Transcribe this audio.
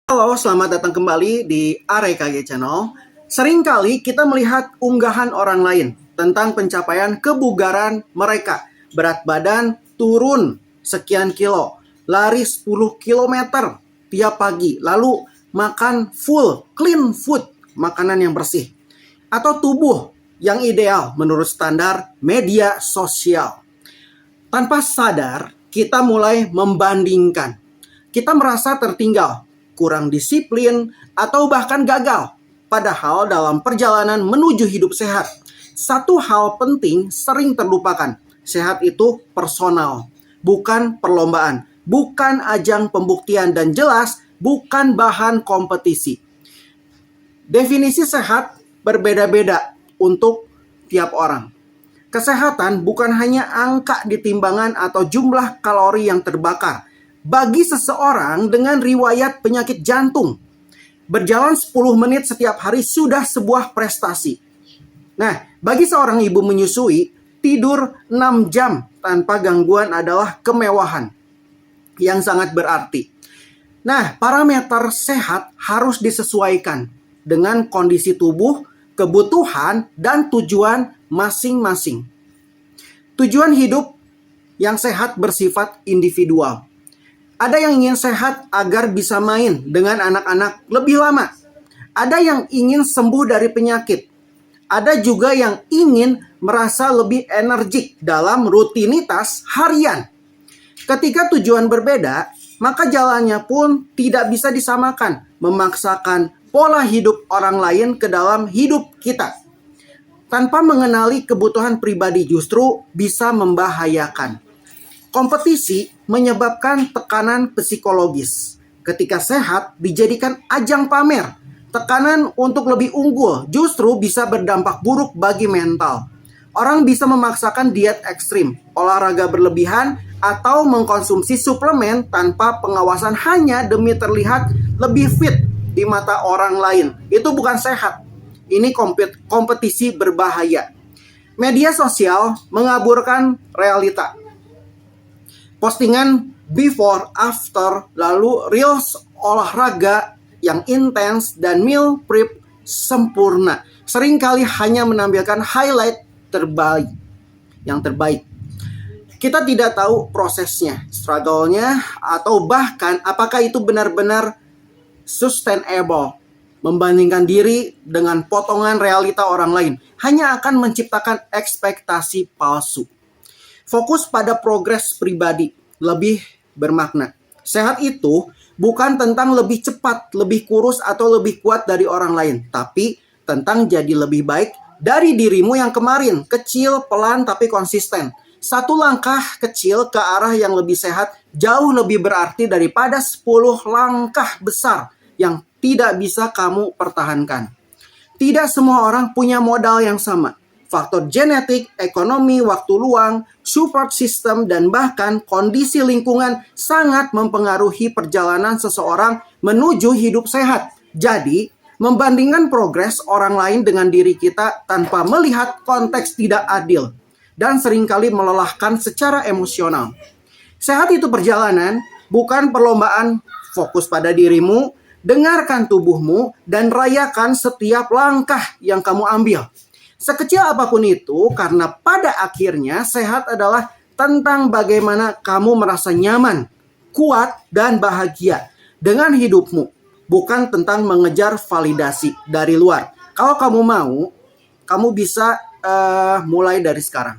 Halo, selamat datang kembali di AREKG Channel. Seringkali kita melihat unggahan orang lain tentang pencapaian kebugaran mereka. Berat badan turun sekian kilo, lari 10 km tiap pagi, lalu makan full, clean food, makanan yang bersih. Atau tubuh yang ideal menurut standar media sosial. Tanpa sadar, kita mulai membandingkan. Kita merasa tertinggal, kurang disiplin, atau bahkan gagal. Padahal dalam perjalanan menuju hidup sehat, satu hal penting sering terlupakan. Sehat itu personal, bukan perlombaan, bukan ajang pembuktian, dan jelas bukan bahan kompetisi. Definisi sehat berbeda-beda untuk tiap orang. Kesehatan bukan hanya angka di timbangan atau jumlah kalori yang terbakar. Bagi seseorang dengan riwayat penyakit jantung, berjalan 10 menit setiap hari sudah sebuah prestasi. Nah, bagi seorang ibu menyusui, tidur 6 jam tanpa gangguan adalah kemewahan yang sangat berarti. Nah, parameter sehat harus disesuaikan dengan kondisi tubuh, kebutuhan, dan tujuan masing-masing. Tujuan hidup yang sehat bersifat individual. Ada yang ingin sehat agar bisa main dengan anak-anak lebih lama. Ada yang ingin sembuh dari penyakit. Ada juga yang ingin merasa lebih energik dalam rutinitas harian. Ketika tujuan berbeda, maka jalannya pun tidak bisa disamakan, memaksakan pola hidup orang lain ke dalam hidup kita. Tanpa mengenali kebutuhan pribadi justru bisa membahayakan. Kompetisi menyebabkan tekanan psikologis. Ketika sehat dijadikan ajang pamer, tekanan untuk lebih unggul justru bisa berdampak buruk bagi mental. Orang bisa memaksakan diet ekstrim, olahraga berlebihan, atau mengkonsumsi suplemen tanpa pengawasan hanya demi terlihat lebih fit di mata orang lain. Itu bukan sehat. Ini kompetisi berbahaya. Media sosial mengaburkan realita. Postingan before, after, lalu reels olahraga yang intens, dan meal prep sempurna. Seringkali hanya menampilkan highlight yang terbaik. Kita tidak tahu prosesnya, struggle-nya, atau bahkan apakah itu benar-benar sustainable. Membandingkan diri dengan potongan realita orang lain hanya akan menciptakan ekspektasi palsu. Fokus pada progres pribadi lebih bermakna. Sehat itu bukan tentang lebih cepat, lebih kurus, atau lebih kuat dari orang lain, tapi tentang jadi lebih baik dari dirimu yang kemarin. Kecil, pelan, tapi konsisten. Satu langkah kecil ke arah yang lebih sehat jauh lebih berarti daripada 10 langkah besar yang tidak bisa kamu pertahankan. Tidak semua orang punya modal yang sama. Faktor genetik, ekonomi, waktu luang, support system, dan bahkan kondisi lingkungan sangat mempengaruhi perjalanan seseorang menuju hidup sehat. Jadi, membandingkan progres orang lain dengan diri kita tanpa melihat konteks tidak adil dan seringkali melelahkan secara emosional. Sehat itu perjalanan, bukan perlombaan. Fokus pada dirimu, dengarkan tubuhmu, dan rayakan setiap langkah yang kamu ambil. Sekecil apapun itu, karena pada akhirnya sehat adalah tentang bagaimana kamu merasa nyaman, kuat, dan bahagia dengan hidupmu. Bukan tentang mengejar validasi dari luar. Kalau kamu mau, kamu bisa mulai dari sekarang.